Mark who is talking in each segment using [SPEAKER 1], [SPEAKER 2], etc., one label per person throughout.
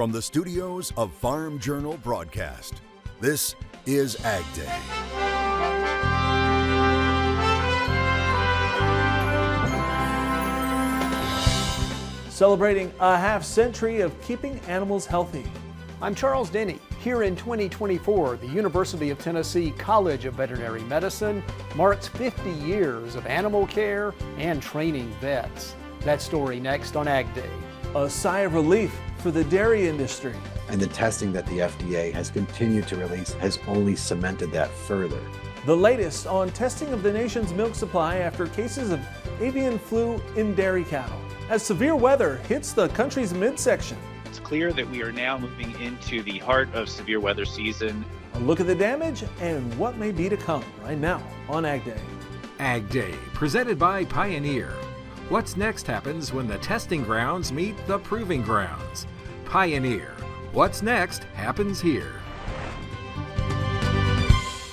[SPEAKER 1] From the studios of Farm Journal Broadcast, this is AgDay.
[SPEAKER 2] Celebrating a half-century of keeping animals healthy.
[SPEAKER 3] I'm Charles Denny. Here in 2024, the University of Tennessee College of Veterinary Medicine marks 50 years of animal care and training vets. That story next on AgDay.
[SPEAKER 2] A sigh of relief for the dairy industry.
[SPEAKER 4] And the testing that the FDA has continued to release has only cemented that further.
[SPEAKER 2] The latest on testing of the nation's milk supply after cases of avian flu in dairy cattle, as severe weather hits the country's midsection.
[SPEAKER 5] It's clear that we are now moving into the heart of severe weather season.
[SPEAKER 2] A look at the damage and what may be to come right now on AgDay.
[SPEAKER 6] AgDay, presented by Pioneer. What's next happens when the testing grounds meet the proving grounds. Pioneer. What's next happens here.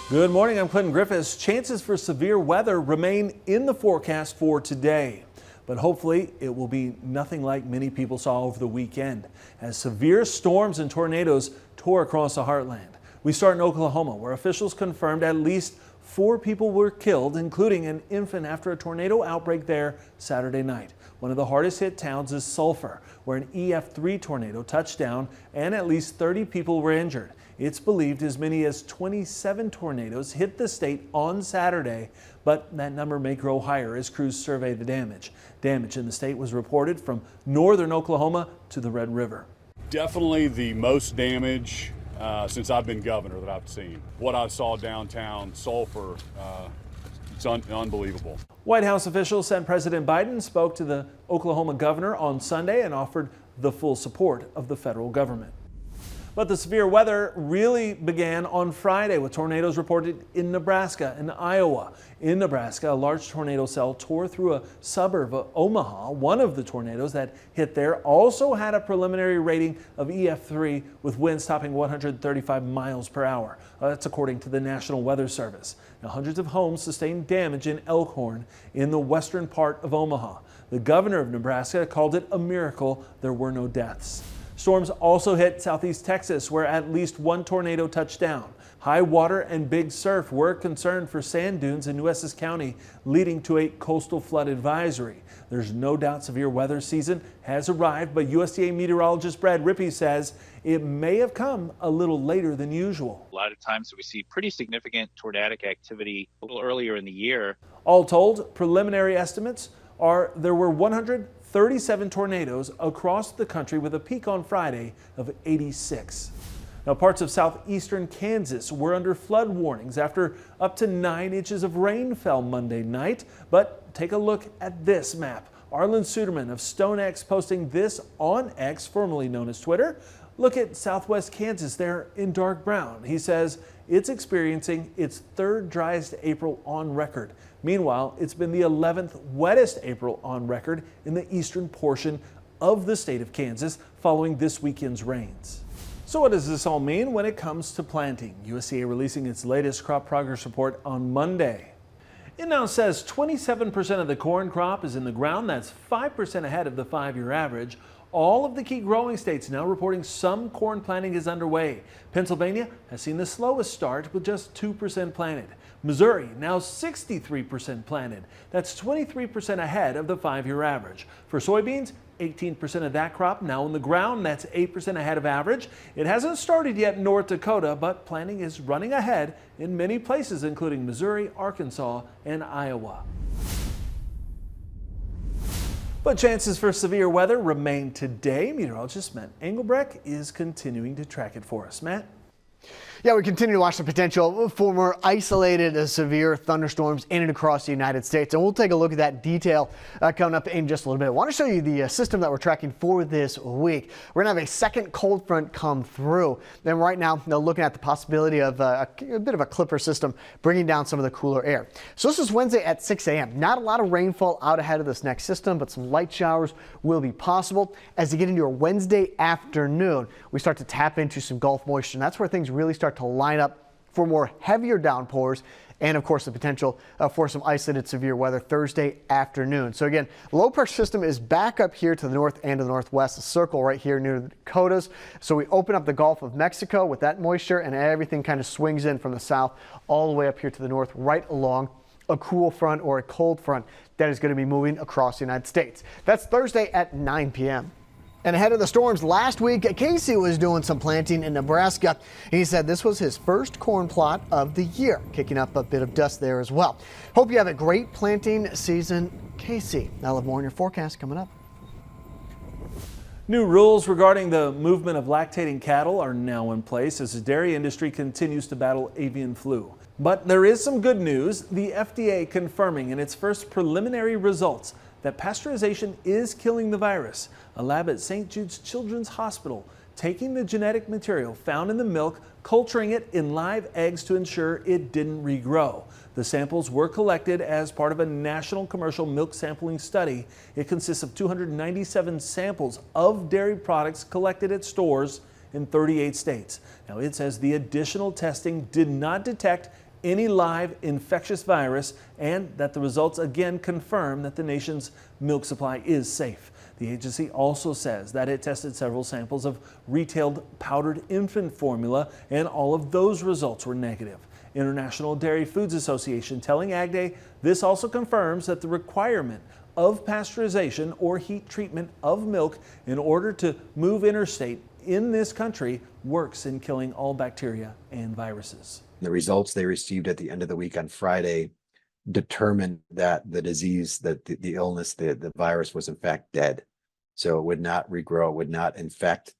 [SPEAKER 2] Good morning, I'm Clinton Griffiths. Chances for severe weather remain in the forecast for today. But hopefully it will be nothing like many people saw over the weekend as severe storms and tornadoes tore across the heartland. We start in Oklahoma, where officials confirmed at least 4 people were killed, including an infant, after a tornado outbreak there Saturday night. One of the hardest hit towns is Sulphur, where an EF3 tornado touched down and at least 30 people were injured. It's believed as many as 27 tornadoes hit the state on Saturday, but that number may grow higher as crews survey the damage. Damage in the state was reported from northern Oklahoma to the Red River.
[SPEAKER 7] Definitely the most damage since I've been governor that I've seen. What I saw downtown Sulphur, it's unbelievable.
[SPEAKER 2] White House officials said President Biden spoke to the Oklahoma governor on Sunday and offered the full support of the federal government. But the severe weather really began on Friday with tornadoes reported in Nebraska and Iowa. In Nebraska, a large tornado cell tore through a suburb of Omaha. One of the tornadoes that hit there also had a preliminary rating of EF3 with winds topping 135 miles per hour. That's according to the National Weather Service. Now, hundreds of homes sustained damage in Elkhorn in the western part of Omaha. The governor of Nebraska called it a miracle there were no deaths. Storms also hit southeast Texas, where at least 1 tornado touched down. High water and big surf were a concern for sand dunes in Nueces County, leading to a coastal flood advisory. There's no doubt severe weather season has arrived, but USDA meteorologist Brad Rippey says it may have come a little later than usual.
[SPEAKER 5] A lot of times we see pretty significant tornadic activity a little earlier in the year.
[SPEAKER 2] All told, preliminary estimates are there were 137 tornadoes across the country with a peak on Friday of 86. Now, parts of southeastern Kansas were under flood warnings after up to 9 inches of rain fell Monday night. But take a look at this map. Arlen Suderman of StoneX posting this on X, formerly known as Twitter. Look at southwest Kansas there in dark brown. He says it's experiencing its 3rd driest April on record. Meanwhile, it's been the 11th wettest April on record in the eastern portion of the state of Kansas following this weekend's rains. So what does this all mean when it comes to planting? USDA releasing its latest crop progress report on Monday. It now says 27% of the corn crop is in the ground. That's 5% ahead of the 5-year average. All of the key growing states now reporting some corn planting is underway. Pennsylvania has seen the slowest start with just 2% planted. Missouri now 63% planted. That's 23% ahead of the 5-year average. For soybeans, 18% of that crop now in the ground. That's 8% ahead of average. It hasn't started yet in North Dakota, but planting is running ahead in many places, including Missouri, Arkansas, and Iowa. But chances for severe weather remain today. Meteorologist Matt Engelbrecht is continuing to track it for us. Matt?
[SPEAKER 8] Yeah, we continue to watch the potential for more isolated severe thunderstorms in and across the United States. And we'll take a look at that detail coming up in just a little bit. I want to show you the system that we're tracking for this week. We're going to have a second cold front come through. Then right now, they're looking at the possibility of a bit of a clipper system bringing down some of the cooler air. So this is Wednesday at 6 a.m. Not a lot of rainfall out ahead of this next system, but some light showers will be possible. As you get into your Wednesday afternoon, we start to tap into some Gulf moisture, and that's where things really start to line up for more heavier downpours and of course the potential for some isolated severe weather Thursday afternoon. So again, low pressure system is back up here to the north and to the northwest, a circle right here near the Dakotas. So we open up the Gulf of Mexico with that moisture, and everything kind of swings in from the south all the way up here to the north, right along a cool front or a cold front that is going to be moving across the United States. That's Thursday at 9 p.m. And ahead of the storms last week, Casey was doing some planting in Nebraska. He said this was his first corn plot of the year, kicking up a bit of dust there as well. Hope you have a great planting season, Casey. I'll have more on your forecast coming up.
[SPEAKER 2] New rules regarding the movement of lactating cattle are now in place as the dairy industry continues to battle avian flu. But there is some good news. The FDA confirming in its first preliminary results that pasteurization is killing the virus. A lab at St. Jude's Children's Hospital taking the genetic material found in the milk, culturing it in live eggs to ensure it didn't regrow. The samples were collected as part of a national commercial milk sampling study. It consists of 297 samples of dairy products collected at stores in 38 states. Now, it says the additional testing did not detect any live infectious virus and that the results again confirm that the nation's milk supply is safe. The agency also says that it tested several samples of retailed powdered infant formula and all of those results were negative. International Dairy Foods Association telling AgDay this also confirms that the requirement of pasteurization or heat treatment of milk in order to move interstate in this country works in killing all bacteria and viruses.
[SPEAKER 4] The results they received at the end of the week on Friday determined that the disease, that the illness, the virus was in fact dead. So it would not regrow, would not infect,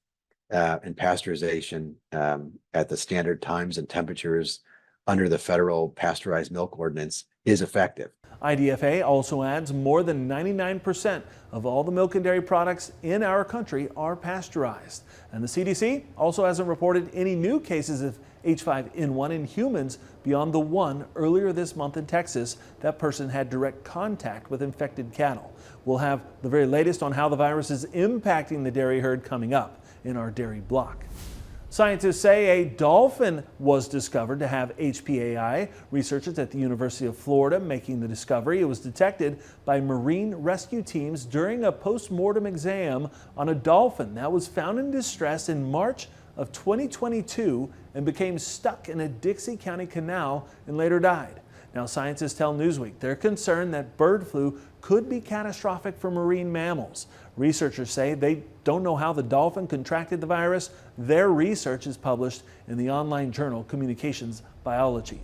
[SPEAKER 4] and pasteurization at the standard times and temperatures under the federal pasteurized milk ordinance is effective.
[SPEAKER 2] IDFA also adds more than 99% of all the milk and dairy products in our country are pasteurized. And the CDC also hasn't reported any new cases of H5N1 in humans beyond the one earlier this month in Texas. That person had direct contact with infected cattle. We'll have the very latest on how the virus is impacting the dairy herd coming up in our dairy block. Scientists say a dolphin was discovered to have HPAI. Researchers at the University of Florida making the discovery. It was detected by marine rescue teams during a post-mortem exam on a dolphin that was found in distress in March of 2022 and became stuck in a Dixie County canal and later died. Now, scientists tell Newsweek they're concerned that bird flu could be catastrophic for marine mammals. Researchers say they don't know how the dolphin contracted the virus. Their research is published in the online journal Communications Biology.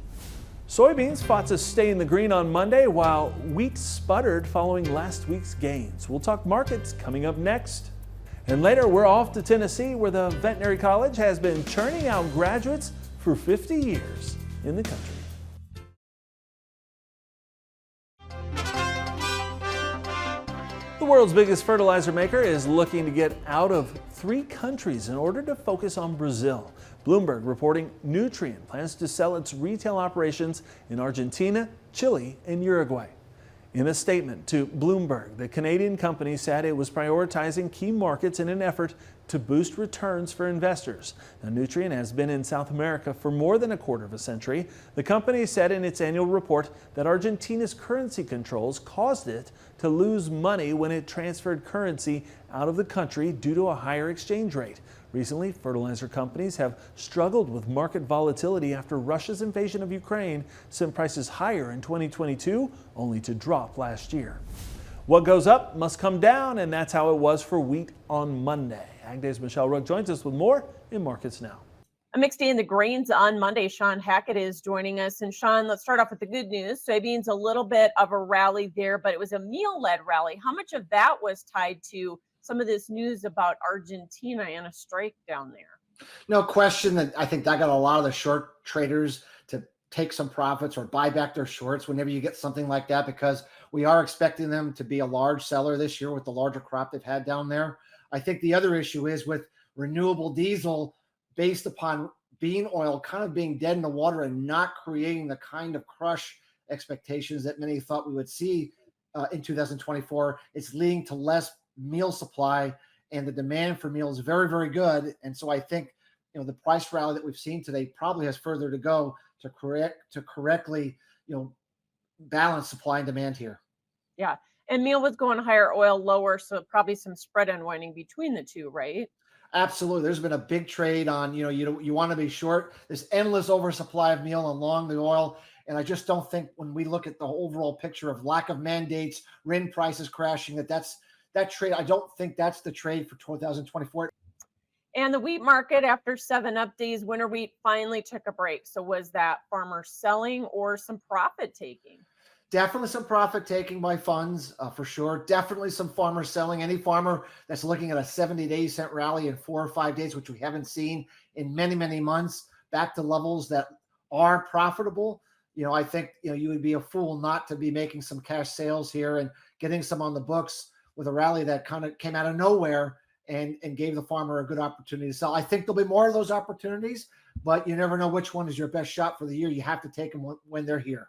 [SPEAKER 2] Soybeans fought to stay in the green on Monday while wheat sputtered following last week's gains. We'll talk markets coming up next. And later, we're off to Tennessee, where the Veterinary College has been churning out graduates for 50 years in the country. The world's biggest fertilizer maker is looking to get out of 3 countries in order to focus on Brazil. Bloomberg reporting Nutrien plans to sell its retail operations in Argentina, Chile, and Uruguay. In a statement to Bloomberg, the Canadian company said it was prioritizing key markets in an effort to boost returns for investors. Now, Nutrien has been in South America for more than a quarter of a century. The company said in its annual report that Argentina's currency controls caused it to lose money when it transferred currency out of the country due to a higher exchange rate. Recently, fertilizer companies have struggled with market volatility after Russia's invasion of Ukraine sent prices higher in 2022, only to drop last year. What goes up must come down, and that's how it was for wheat on Monday. AgDay's Michelle Rook joins us with more in Markets Now.
[SPEAKER 9] A mixed day in the grains on Monday. Sean Hackett is joining us. And Sean, let's start off with the good news. Soybeans, a little bit of a rally there, but it was a meal-led rally. How much of that was tied to some of this news about Argentina and a strike down there?
[SPEAKER 10] No question that I think that got a lot of the short traders to take some profits or buy back their shorts whenever you get something like that, because we are expecting them to be a large seller this year with the larger crop they've had down there. I think the other issue is with renewable diesel based upon bean oil kind of being dead in the water and not creating the kind of crush expectations that many thought we would see in 2024. It's leading to less meal supply, and the demand for meal is very, very good. And so I think, the price rally that we've seen today probably has further to go to correctly balance supply and demand here.
[SPEAKER 9] Yeah. And meal was going higher, oil lower, so probably some spread unwinding between the two, right?
[SPEAKER 10] Absolutely. There's been a big trade on, you want to be short. There's endless oversupply of meal and long the oil. And I just don't think when we look at the overall picture of lack of mandates, RIN prices crashing, that trade, I don't think that's the trade for 2024.
[SPEAKER 9] And the wheat market after 7 up days, winter wheat finally took a break. So was that farmer selling or some profit taking?
[SPEAKER 10] Definitely some profit taking by funds, for sure. Definitely some farmers selling. Any farmer that's looking at a 70 to 80 cent rally in 4 or 5 days, which we haven't seen in many, many months, back to levels that are profitable. I think, you would be a fool not to be making some cash sales here and getting some on the books with a rally that kind of came out of nowhere and gave the farmer a good opportunity to sell. I think there'll be more of those opportunities, but you never know which one is your best shot for the year. You have to take them when they're here.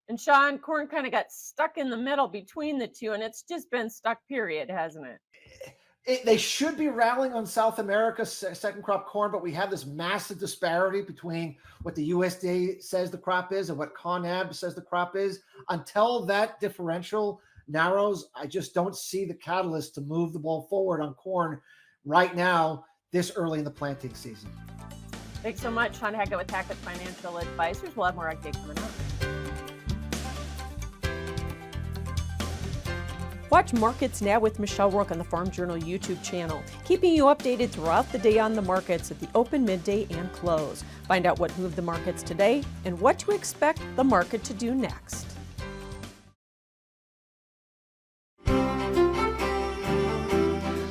[SPEAKER 9] And Sean, corn kind of got stuck in the middle between the two, and it's just been stuck, period, hasn't it?
[SPEAKER 10] They should be rallying on South America's second crop corn, but we have this massive disparity between what the USDA says the crop is and what ConAb says the crop is. Until that differential narrows, I just don't see the catalyst to move the ball forward on corn right now, this early in the planting season.
[SPEAKER 9] Thanks so much, Sean Hackett with Hackett Financial Advisors. We'll have more AgDay coming up.
[SPEAKER 11] Watch Markets Now with Michelle Rook on the Farm Journal YouTube channel, keeping you updated throughout the day on the markets at the open, midday, and close. Find out what moved the markets today and what to expect the market to do next.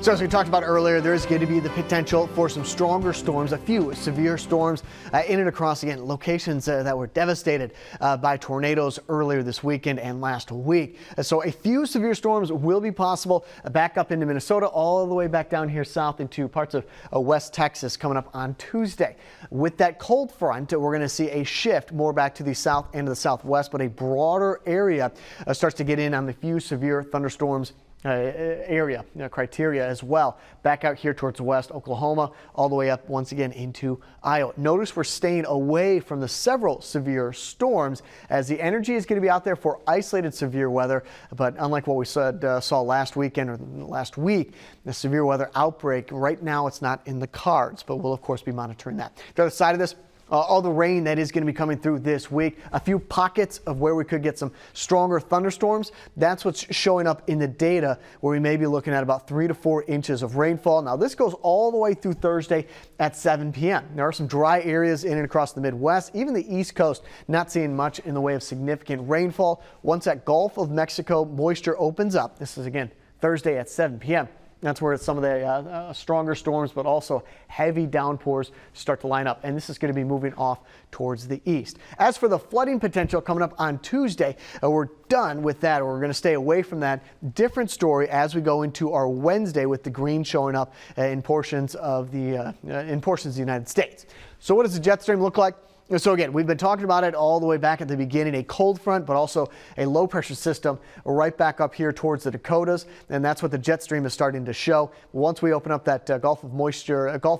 [SPEAKER 8] So as we talked about earlier, there is going to be the potential for some stronger storms, a few severe storms in and across, again, locations that were devastated by tornadoes earlier this weekend and last week. So a few severe storms will be possible back up into Minnesota, all the way back down here south into parts of West Texas coming up on Tuesday. With that cold front, we're going to see a shift more back to the south and to the southwest, but a broader area starts to get in on the few severe thunderstorms criteria as well, back out here towards west Oklahoma, all the way up once again into Iowa. Notice we're staying away from the several severe storms as the energy is going to be out there for isolated severe weather, but unlike what we saw last weekend or last week, the severe weather outbreak, right now it's not in the cards, but we'll of course be monitoring that. The other side of this, all the rain that is going to be coming through this week, a few pockets of where we could get some stronger thunderstorms. That's what's showing up in the data, where we may be looking at about 3 to 4 inches of rainfall. Now this goes all the way through Thursday at 7 p.m. There are some dry areas in and across the Midwest, even the East Coast, not seeing much in the way of significant rainfall. Once that Gulf of Mexico moisture opens up, this is again Thursday at 7 p.m. That's where some of the stronger storms, but also heavy downpours start to line up. And this is going to be moving off towards the east. As for the flooding potential coming up on Tuesday, we're done with that. We're going to stay away from that. Different story as we go into our Wednesday with the green showing up in portions of the United States. So what does the jet stream look like? So again, we've been talking about it all the way back at the beginning, a cold front, but also a low pressure system right back up here towards the Dakotas. And that's what the jet stream is starting to show. Once we open up that Gulf of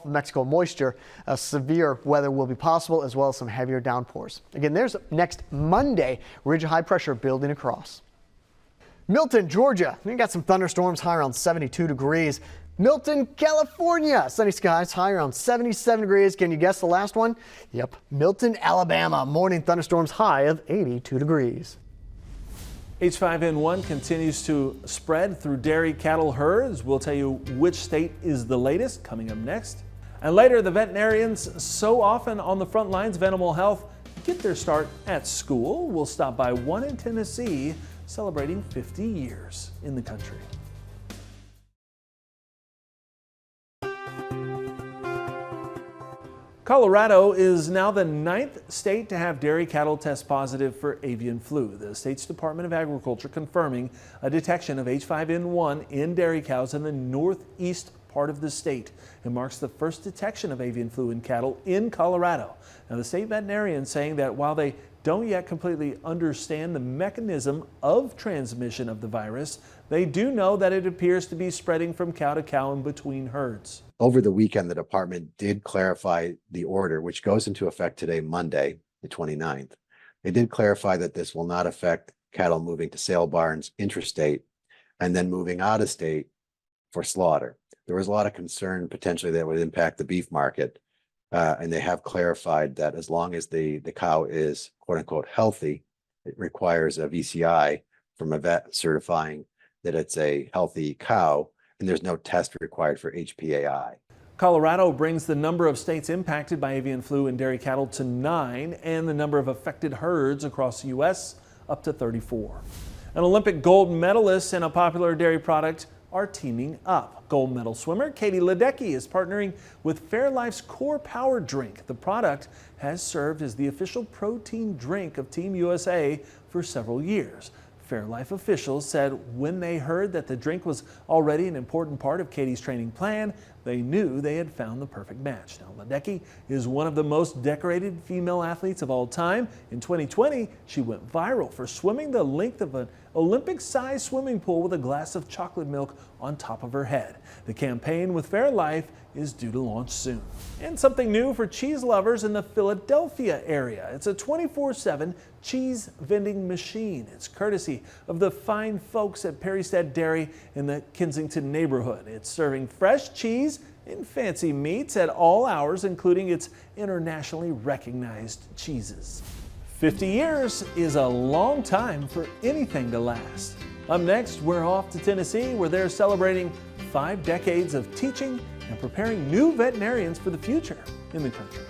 [SPEAKER 8] Mexico moisture, severe weather will be possible, as well as some heavier downpours. Again, there's next Monday, ridge of high pressure building across. Milton, Georgia, we got some thunderstorms high around 72 degrees. Milton, California, sunny skies, high around 77 degrees. Can you guess the last one? Yep, Milton, Alabama, morning thunderstorms, high of 82 degrees.
[SPEAKER 2] H5N1 continues to spread through dairy cattle herds. We'll tell you which state is the latest, coming up next. And later, the veterinarians so often on the front lines of animal health get their start at school. We'll stop by one in Tennessee celebrating 50 years in the country. Colorado is now the 9th state to have dairy cattle test positive for avian flu. The state's Department of Agriculture confirming a detection of H5N1 in dairy cows in the northeast part of the state. It marks the first detection of avian flu in cattle in Colorado. Now, the state veterinarian saying that while they don't yet completely understand the mechanism of transmission of the virus, they do know that it appears to be spreading from cow to cow and between herds.
[SPEAKER 4] Over the weekend, the department did clarify the order, which goes into effect today, Monday, the 29th, It did clarify that this will not affect cattle moving to sale barns intrastate and then moving out of state for slaughter. There was a lot of concern potentially that would impact the beef market. And they have clarified that as long as the cow is quote unquote healthy, it requires a VCI from a vet certifying that it's a healthy cow, and there's no test required for HPAI.
[SPEAKER 2] Colorado brings the number of states impacted by avian flu in dairy cattle to 9 and the number of affected herds across the U.S. up to 34. An Olympic gold medalist and a popular dairy product are teaming up. Gold medal swimmer Katie Ledecky is partnering with Fairlife's Core Power Drink. The product has served as the official protein drink of Team USA for several years. Fairlife officials said when they heard that the drink was already an important part of Katie's training plan, they knew they had found the perfect match. Now, Ledecky is one of the most decorated female athletes of all time. In 2020, she went viral for swimming the length of an Olympic-sized swimming pool with a glass of chocolate milk on top of her head. The campaign with Fairlife is due to launch soon. And something new for cheese lovers in the Philadelphia area. It's a 24/7 cheese vending machine. It's courtesy of the fine folks at Perrystead Dairy in the Kensington neighborhood. It's serving fresh cheese and fancy meats at all hours, including its internationally recognized cheeses. 50 years is a long time for anything to last. Up next, we're off to Tennessee, where they're celebrating 5 decades of teaching and preparing new veterinarians for the future in the country.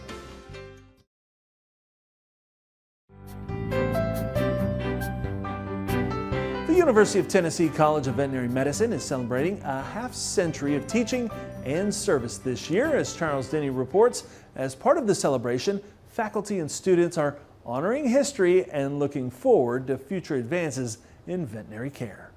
[SPEAKER 2] The University of Tennessee College of Veterinary Medicine is celebrating a half-century of teaching and service this year. As Charles Denny reports, as part of the celebration, faculty and students are honoring history and looking forward to future advances in veterinary care.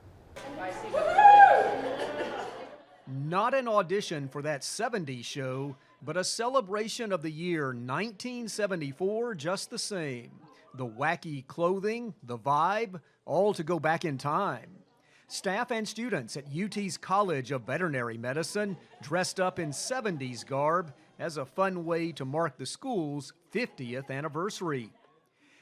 [SPEAKER 3] Not an audition for that 70s show, but a celebration of the year 1974 just the same. The wacky clothing, the vibe, all to go back in time. Staff and students at UT's College of Veterinary Medicine dressed up in 70s garb as a fun way to mark the school's 50th anniversary.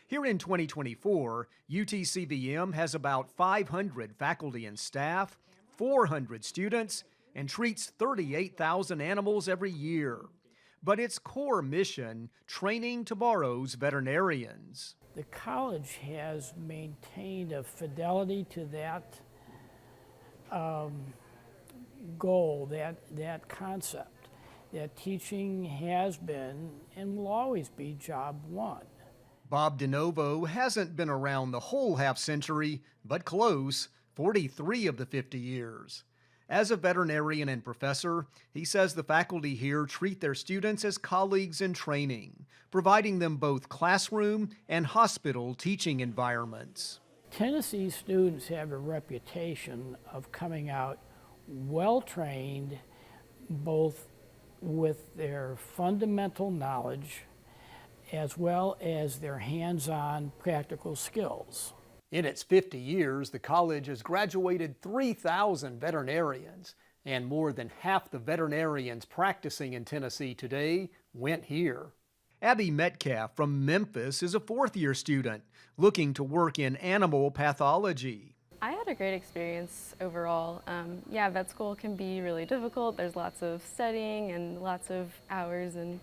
[SPEAKER 3] Here in 2024, UTCVM has about 500 faculty and staff, 400 students, and treats 38,000 animals every year. But its core mission, training tomorrow's veterinarians.
[SPEAKER 12] The college has maintained a fidelity to that goal, that concept, that teaching has been and will always be job one.
[SPEAKER 3] Bob DeNovo hasn't been around the whole half-century, but close, 43 of the 50 years. As a veterinarian and professor, he says the faculty here treat their students as colleagues in training, providing them both classroom and hospital teaching environments.
[SPEAKER 12] Tennessee students have a reputation of coming out well-trained, both with their fundamental knowledge as well as their hands-on practical skills.
[SPEAKER 3] In its 50 years, the college has graduated 3,000 veterinarians, and more than half the veterinarians practicing in Tennessee today went here. Abby Metcalf from Memphis is a fourth-year student looking to work in animal pathology.
[SPEAKER 13] I had a great experience overall. Vet school can be really difficult. There's lots of studying and lots of hours and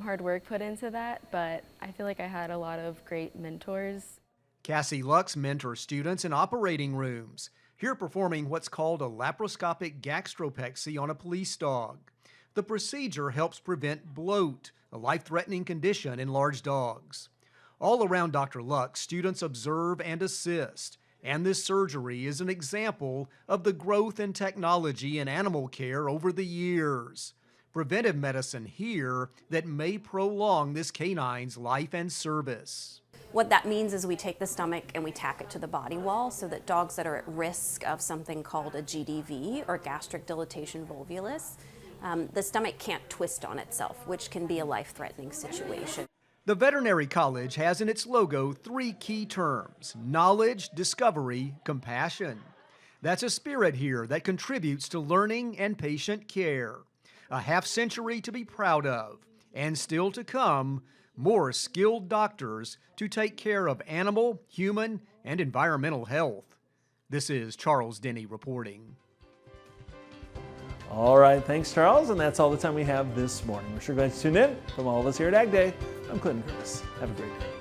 [SPEAKER 13] hard work put into that, but I feel like I had a lot of great mentors.
[SPEAKER 3] Cassie Lux mentors students in operating rooms, here performing what's called a laparoscopic gastropexy on a police dog. The procedure helps prevent bloat, a life-threatening condition in large dogs. All around Dr. Lux, students observe and assist, and this surgery is an example of the growth in technology in animal care over the years. Preventive medicine here that may prolong this canine's life and service.
[SPEAKER 14] What that means is we take the stomach and we tack it to the body wall so that dogs that are at risk of something called a GDV, or gastric dilatation volvulus, the stomach can't twist on itself, which can be a life-threatening situation.
[SPEAKER 3] The Veterinary College has in its logo 3 key terms: knowledge, discovery, compassion. That's a spirit here that contributes to learning and patient care. A half-century to be proud of, and still to come, more skilled doctors to take care of animal, human, and environmental health. This is Charles Denny reporting.
[SPEAKER 2] All right, thanks, Charles, and that's all the time we have this morning. We're sure glad to tune in. From all of us here at AgDay, I'm Clinton Griffiths. Have a great day.